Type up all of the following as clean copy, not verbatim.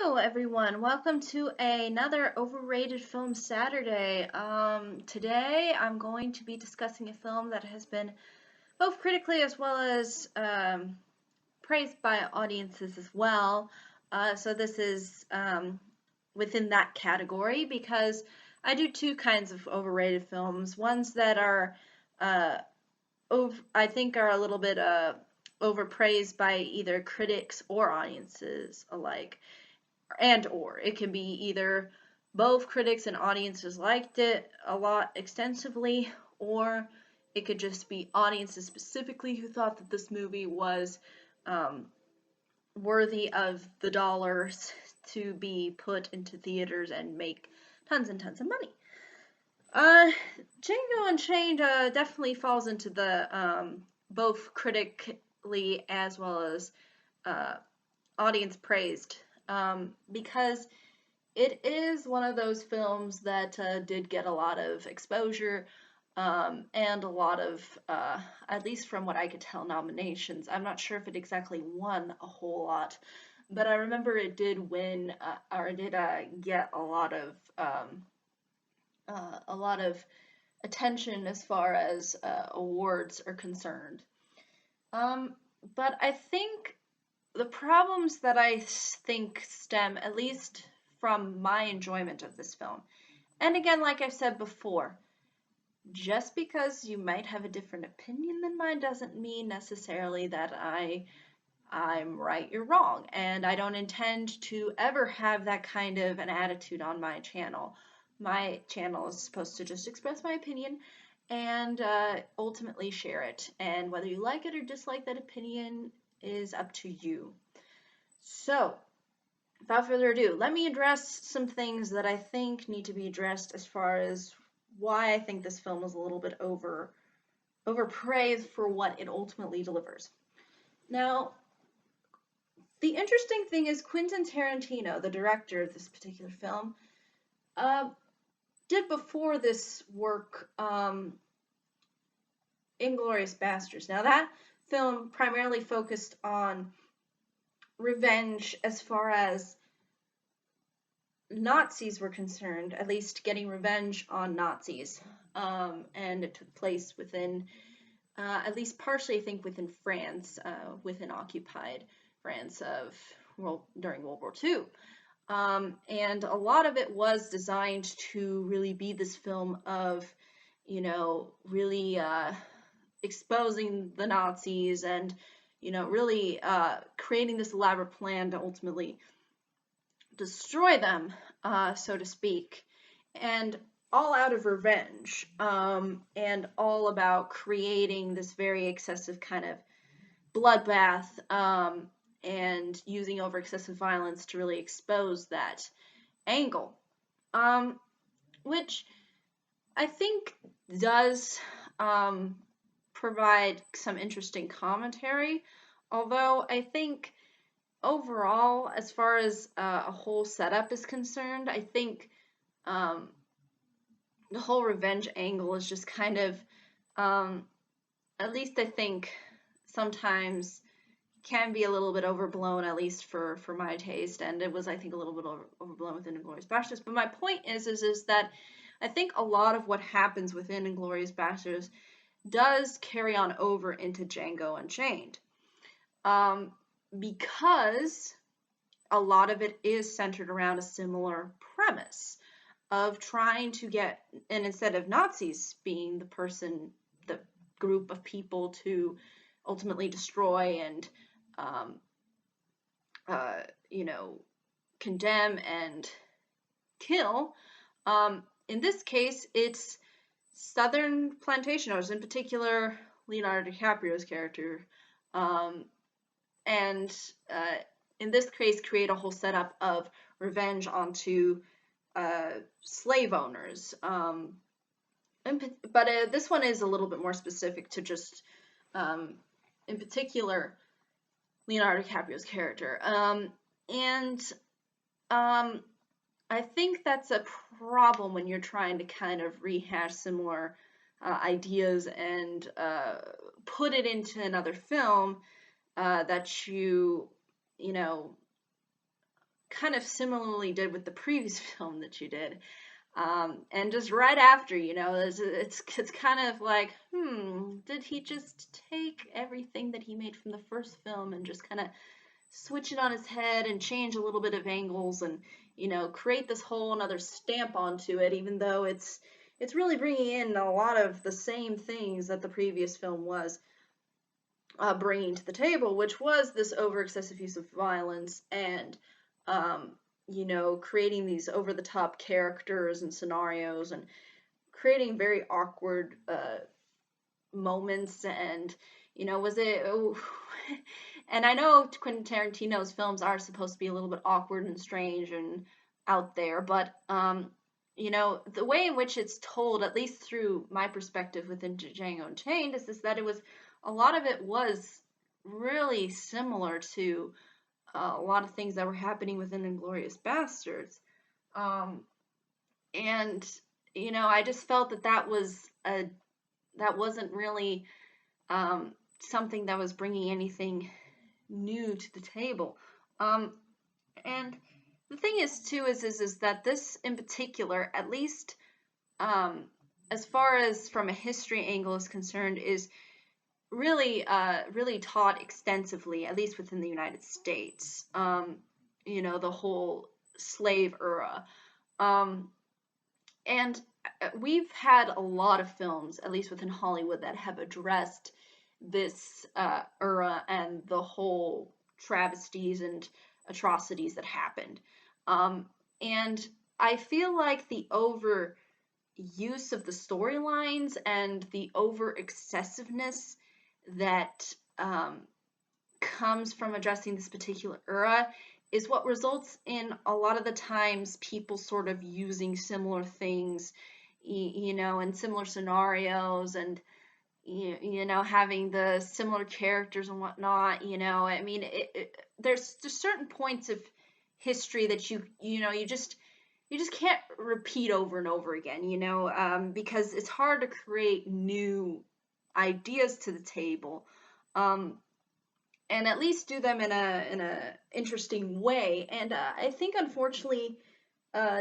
Hello, everyone. Welcome to another Overrated Film Saturday. Today I'm going to be discussing a film that has been both critically as well as praised by audiences as well. So this is within that category because I do two kinds of overrated films. Ones that are, I think, are a little bit overpraised by either critics or audiences alike. Or it can be either both critics and audiences liked it a lot extensively, or it could just be audiences specifically who thought that this movie was worthy of the dollars to be put into theaters and make tons and tons of money. Django Unchained definitely falls into the both critically as well as audience praised, because it is one of those films that did get a lot of exposure, and a lot of, at least from what I could tell, nominations. I'm not sure if it exactly won a whole lot, but I remember it did win, or it did get a lot of attention as far as awards are concerned. But I think the problems that I think stem, at least from my enjoyment of this film, and again, like I've said before, just because you might have a different opinion than mine doesn't mean necessarily that I'm right, you're wrong, and I don't intend to ever have that kind of an attitude on my channel. My channel is supposed to just express my opinion and ultimately share it, and whether you like it or dislike that opinion is up to you. So, without further ado, let me address some things that I think need to be addressed as far as why I think this film is a little bit overpraised for what it ultimately delivers. Now, the interesting thing is Quentin Tarantino, the director of this particular film, did before this work Inglourious Basterds. Now, that film primarily focused on revenge as far as Nazis were concerned, at least getting revenge on Nazis. And it took place within, at least partially, I think, within France, within occupied France during World War II. And a lot of it was designed to really be this film of, really exposing the Nazis and, really creating this elaborate plan to ultimately destroy them, so to speak, and all out of revenge, and all about creating this very excessive kind of bloodbath, and using over excessive violence to really expose that angle, which I think does provide some interesting commentary, although I think overall, as far as a whole setup is concerned, I think the whole revenge angle is just kind of, at least I think sometimes can be a little bit overblown, at least for my taste, and it was, I think, a little bit overblown within Inglourious Basterds. But my point is that I think a lot of what happens within Inglourious Basterds does carry on over into Django Unchained, because a lot of it is centered around a similar premise of trying to get, and instead of Nazis being the group of people to ultimately destroy and condemn and kill, in this case, it's Southern plantation owners, in particular Leonardo DiCaprio's character, and in this case create a whole setup of revenge onto slave owners. But this one is a little bit more specific to just, in particular, Leonardo DiCaprio's character. And I think that's a problem when you're trying to kind of rehash similar ideas and put it into another film, that you kind of similarly did with the previous film that you did. And just right after, it's kind of like, did he just take everything that he made from the first film and just kind of switch it on his head and change a little bit of angles and, create this whole another stamp onto it, even though it's really bringing in a lot of the same things that the previous film was bringing to the table, which was this over excessive use of violence and, creating these over the top characters and scenarios and creating very awkward moments and was it and I know Quentin Tarantino's films are supposed to be a little bit awkward and strange and out there, but the way in which it's told, at least through my perspective within Django Unchained, is that it was a lot of it was really similar to a lot of things that were happening within Inglourious Bastards. And I just felt that wasn't really something that was bringing anything new to the table. And the thing is too is that this in particular, at least as far as from a history angle is concerned, is really really taught extensively, at least within the United States. The whole slave era. And we've had a lot of films, at least within Hollywood, that have addressed this era and the whole travesties and atrocities that happened. And I feel like the over use of the storylines and the over excessiveness that comes from addressing this particular era is what results in a lot of the times people sort of using similar things, in similar scenarios and, having the similar characters and whatnot, I mean, there's just certain points of history that you just can't repeat over and over again, because it's hard to create new ideas to the table. And at least do them in a interesting way. And I think, unfortunately,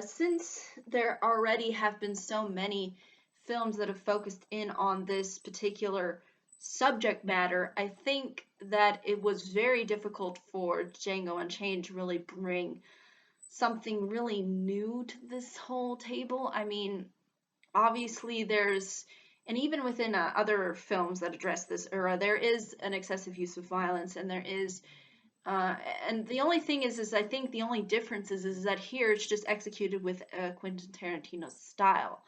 since there already have been so many films that have focused in on this particular subject matter, I think that it was very difficult for Django Unchained to really bring something really new to this whole table. I mean, obviously and even within other films that address this era, there is an excessive use of violence, and there is, and the only thing is I think the only difference is that here it's just executed with Quentin Tarantino's style,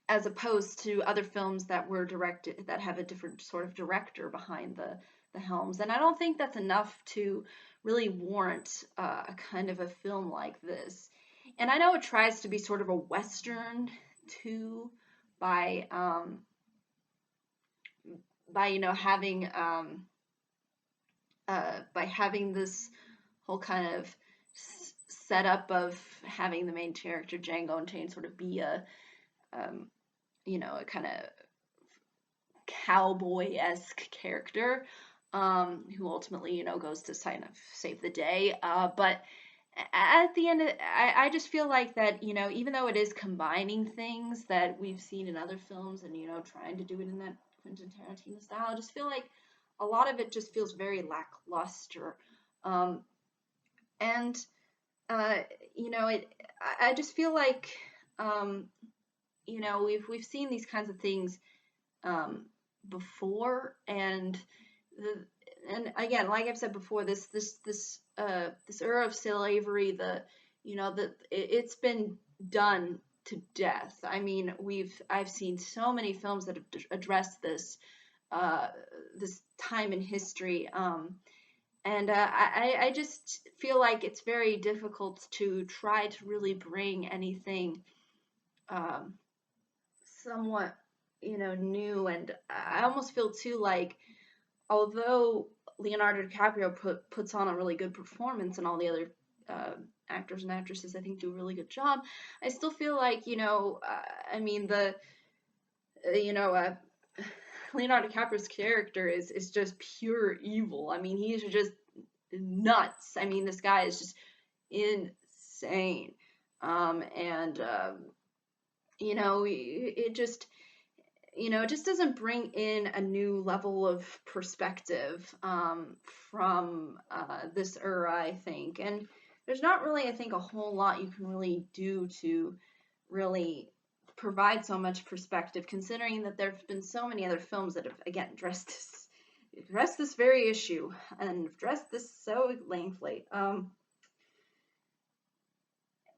as opposed to other films that were directed, that have a different sort of director behind the helms. And I don't think that's enough to really warrant a kind of a film like this. And I know it tries to be sort of a Western too, by having by having this whole kind of setup of having the main character Django Unchained sort of be a kind of cowboy-esque character, who ultimately goes to kind of save the day, but at the end, I just feel like that, even though it is combining things that we've seen in other films and, trying to do it in that Quentin Tarantino style, I just feel like a lot of it just feels very lackluster. And, I just feel like, we've seen these kinds of things before, and again, like I've said before, this era of slavery, it's been done to death. I mean, I've seen so many films that have addressed this time in history, and I just feel like it's very difficult to try to really bring anything somewhat new. And I almost feel too like, although Leonardo DiCaprio puts on a really good performance, and all the other actors and actresses I think do a really good job, I still feel like I mean Leonardo DiCaprio's character is just pure evil. I mean, he's just nuts. I mean, this guy is just insane. And you know, it just, it just doesn't bring in a new level of perspective from this era, I think. And there's not really, I think, a whole lot you can really do to really provide so much perspective, considering that there have been so many other films that have, again, addressed this very issue and addressed this so lengthily.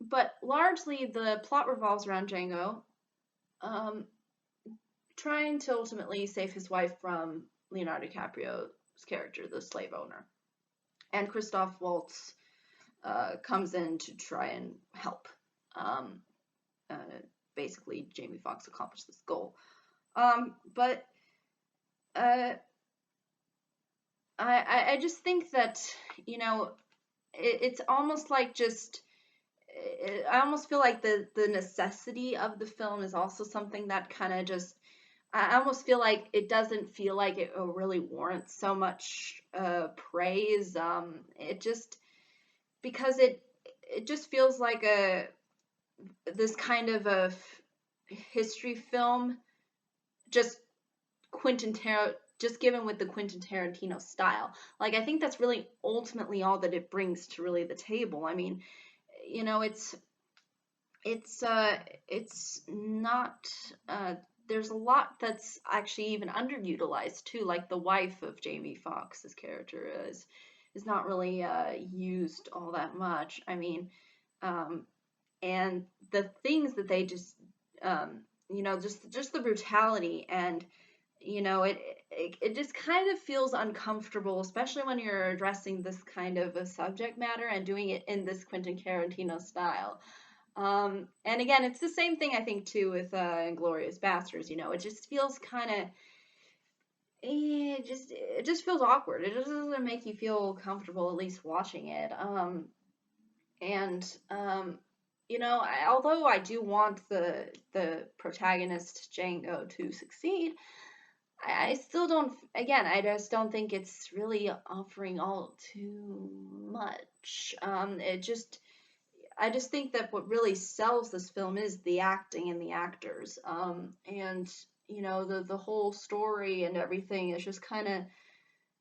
But largely, the plot revolves around Django um, trying to ultimately save his wife from Leonardo DiCaprio's character, the slave owner. And Christoph Waltz comes in to try and help. Um, uh, Basically, Jamie Foxx accomplished this goal. But I just think that, it's almost like just I almost feel like the necessity of the film is also something that kind of just I almost feel like it doesn't feel like it really warrants so much praise. It just because it just feels like a this kind of a history film, just just given with the Quentin Tarantino style. Like I think that's really ultimately all that it brings to really the table. I mean, you know, it's not there's a lot that's actually even underutilized too, like the wife of Jamie Foxx's character is not really used all that much. I mean, um, and the things that they just just the brutality and it just kind of feels uncomfortable, especially when you're addressing this kind of a subject matter and doing it in this Quentin Tarantino style. And again, it's the same thing I think too with Inglourious Basterds. It just feels kind of, it just feels awkward. It just doesn't make you feel comfortable, at least watching it. And although I do want the protagonist Django to succeed, I still don't. Again, I just don't think it's really offering all too much. I just think that what really sells this film is the acting and the actors. And the whole story and everything is just kind of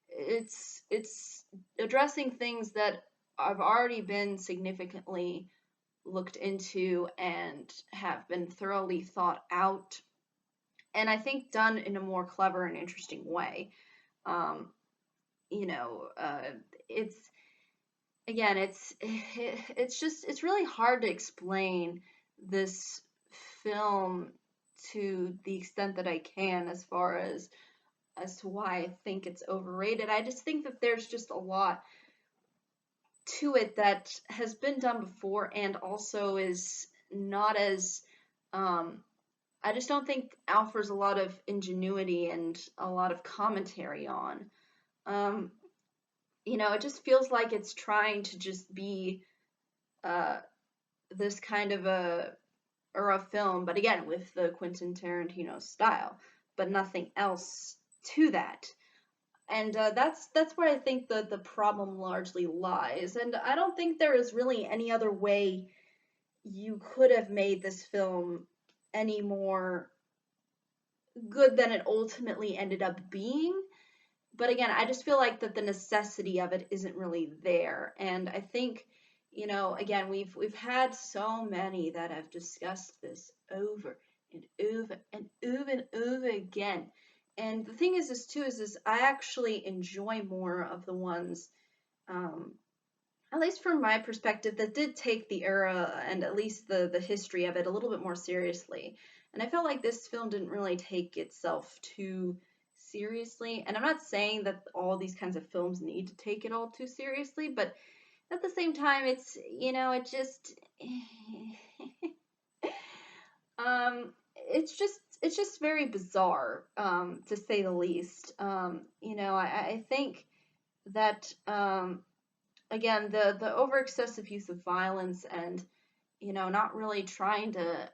it's addressing things that have already been significantly looked into and have been thoroughly thought out, and I think done in a more clever and interesting way. Um, it's again, it's really hard to explain this film to the extent that I can, as to why I think it's overrated. I just think that there's just a lot to it that has been done before and also is not as I just don't think offers a lot of ingenuity and a lot of commentary on. Um, it just feels like it's trying to just be uh, this kind of a film, but again with the Quentin Tarantino style, but nothing else to that. And that's where I think the problem largely lies. And I don't think there is really any other way you could have made this film any more good than it ultimately ended up being. But again, I just feel like that the necessity of it isn't really there. And I think, again, we've had so many that have discussed this over and over and over and over again. And the thing is, this too, is I actually enjoy more of the ones, um, at least from my perspective, that did take the era and at least the history of it a little bit more seriously. And I felt like this film didn't really take itself too seriously. And I'm not saying that all these kinds of films need to take it all too seriously, but at the same time, it just, it's just very bizarre, to say the least. I think that, again, the over excessive use of violence and, not really trying to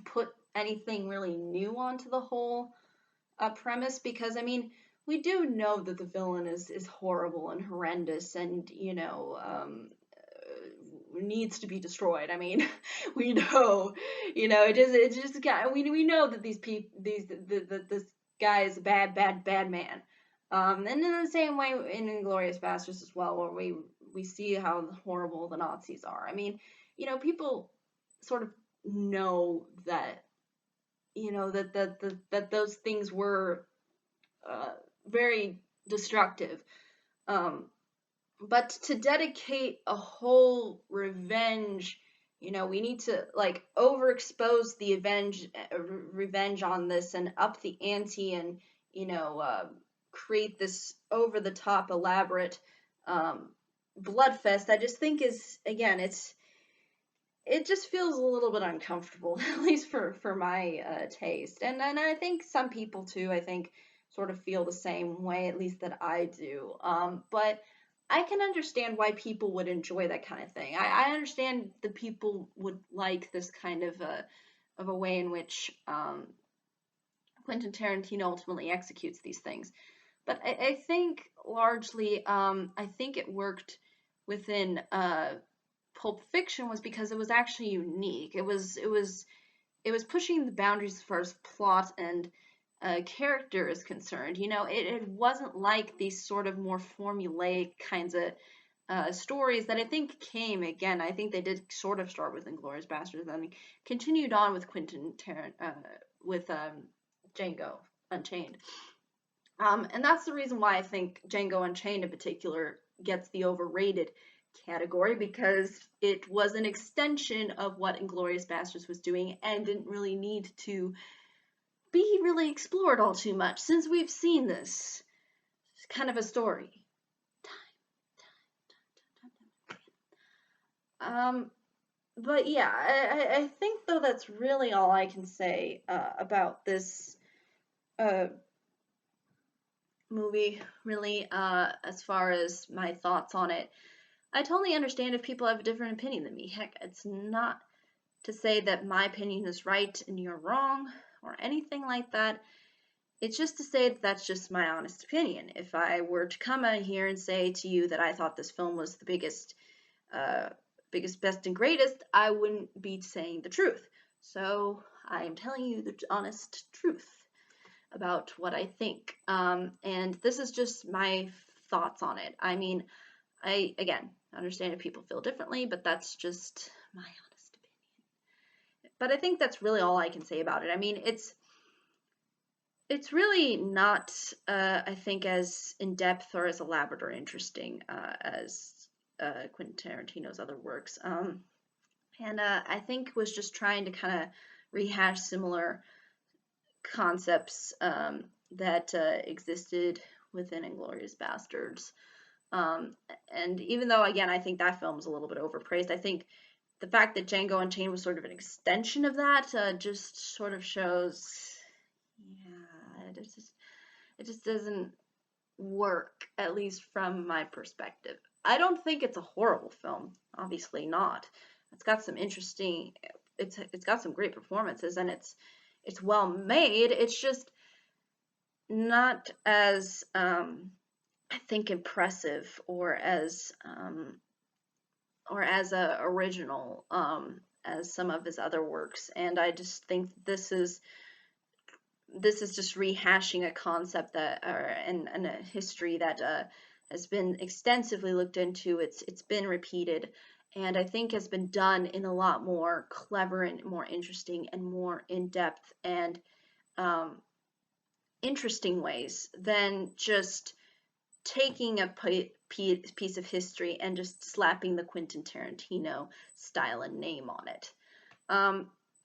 put anything really new onto the whole premise, because I mean we do know that the villain is horrible and horrendous, and needs to be destroyed. I mean, we know, it just got, we know that this guy is a bad man. And in the same way in Inglourious Basterds as well, where we see how horrible the Nazis are. I mean, people sort of know that, that those things were very destructive. Um, but to dedicate a whole revenge, we need to like overexpose the revenge on this and up the ante, and create this over the top elaborate bloodfest. I just think is, again, it just feels a little bit uncomfortable, at least for my taste, and I think some people too, I think, sort of feel the same way, at least that I do. But I can understand why people would enjoy that kind of thing. I understand that people would like this kind of a way in which Quentin Tarantino ultimately executes these things. But I think largely, I think it worked within Pulp Fiction was because it was actually unique. It was pushing the boundaries as far as plot and character is concerned. It wasn't like these sort of more formulaic kinds of stories that I think came again. I think they did sort of start with Inglourious Basterds, and continued on with with Django Unchained. And that's the reason why I think Django Unchained in particular gets the overrated category, because it was an extension of what Inglourious Basterds was doing and didn't really need to be really explored all too much, since we've seen this kind of a story. But yeah, I think though that's really all I can say about this movie, really, as far as my thoughts on it. I totally understand if people have a different opinion than me. Heck, it's not to say that my opinion is right and you're wrong or anything like that. It's just to say that that's just my honest opinion. If I were to come out here and say to you that I thought this film was the biggest, best, and greatest, I wouldn't be saying the truth. So I am telling you the honest truth about what I think. And this is just my thoughts on it. I mean, I understand if people feel differently, but that's just my honest opinion. But I think that's really all I can say about it. I mean, it's really not, I think, as in depth or as elaborate or interesting as Quentin Tarantino's other works. And I think was just trying to kind of rehash similar concepts that existed within Inglourious Basterds. And even though, again, I think that film is a little bit overpraised, I think the fact that Django Unchained was sort of an extension of that just sort of shows, yeah, it just doesn't work, at least from my perspective. I don't think it's a horrible film, obviously not. It's got some interesting, it's got some great performances, and it's well made. It's just not as I think impressive or as original as some of his other works, and I just think this is just rehashing a concept that and a history that has been extensively looked into. It's been repeated, and I think has been done in a lot more clever and more interesting and more in-depth and interesting ways than just taking a piece of history and just slapping the Quentin Tarantino style and name on it.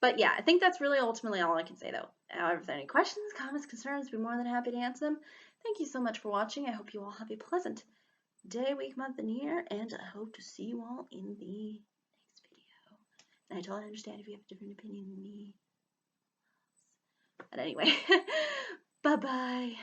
But yeah, I think that's really ultimately all I can say, though. However, if there are any questions, comments, concerns, I'd be more than happy to answer them. Thank you so much for watching. I hope you all have a pleasant day, week, month, and year, and I hope to see you all in the next video. And I totally understand if you have a different opinion than me. But anyway, bye-bye.